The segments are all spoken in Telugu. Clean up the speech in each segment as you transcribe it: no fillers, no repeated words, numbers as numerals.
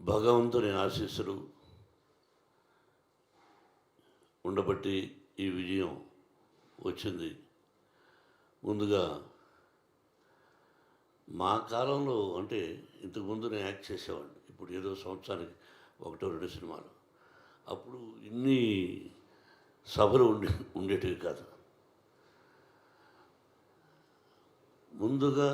భగవంతుని ఆశీస్సులు ఉండబట్టి ఈ విజయం వచ్చింది. ముందుగా మా కాలంలో అంటే ఇంతకుముందు నేను యాక్ట్ చేసేవాడిని. ఇప్పుడు ఏదో సంవత్సరానికి 1-2 సినిమాలు. అప్పుడు ఇన్ని సభలు ఉండేటివి కాదు. ముందుగా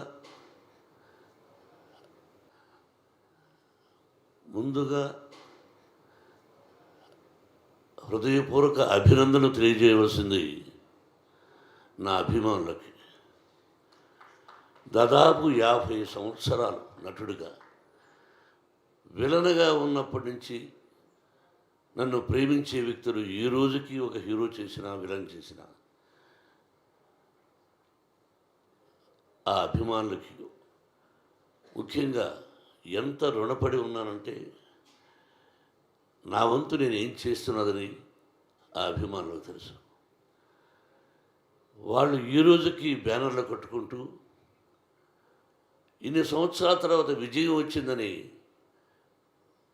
హృదయపూర్వక అభినందన తెలియజేయవలసింది నా అభిమానులకి. దాదాపు 50 సంవత్సరాలు నటుడిగా, విలన్గా ఉన్నప్పటి నుంచి నన్ను ప్రేమించే వ్యక్తులు ఈ రోజుకి ఒక హీరో చేసినా విలన్ చేసినా ఆ అభిమానులకి ముఖ్యంగా ఎంత రుణపడి ఉన్నానంటే, నా వంతు నేను ఏం చేస్తున్నదని ఆ అభిమానులకు తెలుసు. వాళ్ళు ఈ రోజుకి బ్యానర్లు కట్టుకుంటూ ఇన్ని సంవత్సరాల తర్వాత విజయం వచ్చిందని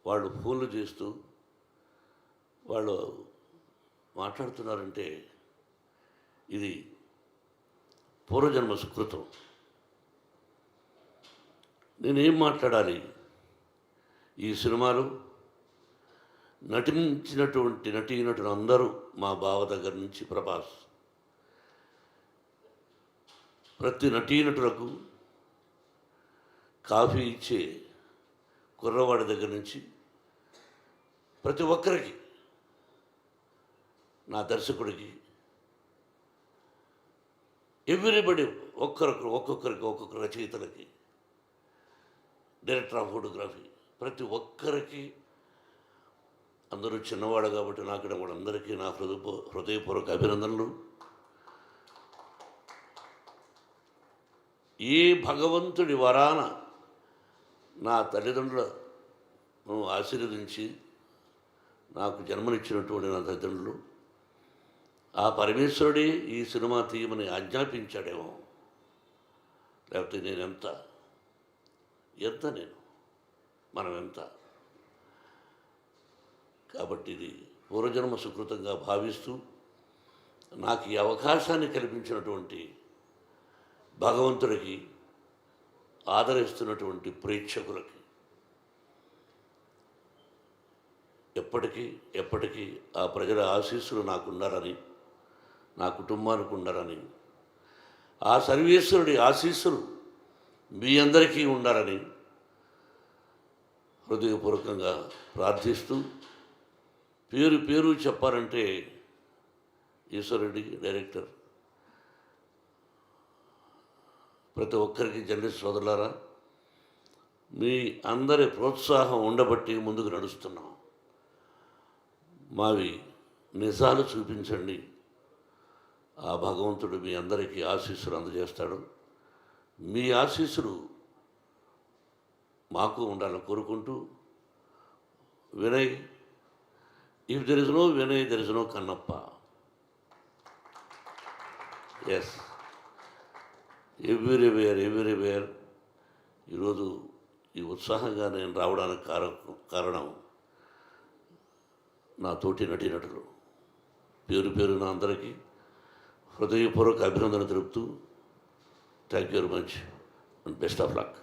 వాళ్ళు ఫోన్లు చేస్తూ వాళ్ళు మాట్లాడుతున్నారంటే ఇది పూర్వజన్మ సుకృతం. నేనేం మాట్లాడాలి? ఈ సినిమాలు నటించినటువంటి నటీనటులు అందరూ, మా బావ దగ్గర నుంచి ప్రభాస్, ప్రతి నటీనటులకు కాఫీ ఇచ్చే కుర్రవాడి దగ్గర నుంచి ప్రతి ఒక్కరికి, నా దర్శకుడికి, ఎవ్రీబడి, ఒక్కొక్క రచయితలకి, డైరెక్టర్ ఆఫ్ ఫోటోగ్రఫీ, ప్రతి ఒక్కరికి, అందరూ చిన్నవాడు కాబట్టి నాకు వాళ్ళందరికీ నా హృదయపూర్వక అభినందనలు. ఈ భగవంతుడి వరాన నా తల్లిదండ్రులను ఆశీర్వదించి నాకు జన్మనిచ్చినటువంటి నా తల్లిదండ్రులు, ఆ పరమేశ్వరుడే ఈ సినిమా తీయమని ఆజ్ఞాపించాడేమో, లేకపోతే నేను ఎంత మనం ఎంత. కాబట్టి ఇది పూర్వజన్మ సుకృతంగా భావిస్తూ నాకు ఈ అవకాశాన్ని కల్పించినటువంటి భగవంతుడికి, ఆదరిస్తున్నటువంటి ప్రేక్షకులకి ఎప్పటికీ ఆ ప్రజల ఆశీస్సులు నాకుండాలని, నా కుటుంబానికి ఉండాలని, ఆ సర్వేశ్వరుడి ఆశీస్సులు మీ అందరికీ ఉండాలని హృదయపూర్వకంగా ప్రార్థిస్తూ, పేరు చెప్పాలంటే ఈశ్వరుడి డైరెక్టర్, ప్రతి ఒక్కరికి జర్నలిస్ట్ సోదరులారా, మీ అందరి ప్రోత్సాహం ఉండబట్టి ముందుకు నడుస్తున్నాం. మావి నిజాలు చూపించండి, ఆ భగవంతుడు మీ అందరికీ ఆశీస్సులు అందజేస్తాడు. మీ ఆశీస్సులు మాకు ఉండాలని కోరుకుంటూ, Vinay, if there is no Vinay there is no Kannappa. Yes, everywhere ఈరోజు ఈ ఉత్సాహంగా నేను రావడానికి కారణం నా తోటి నటీనటులు. పేరున అందరికీ హృదయపూర్వక అభినందన తెలుపుతూ, thank you very much and best of luck.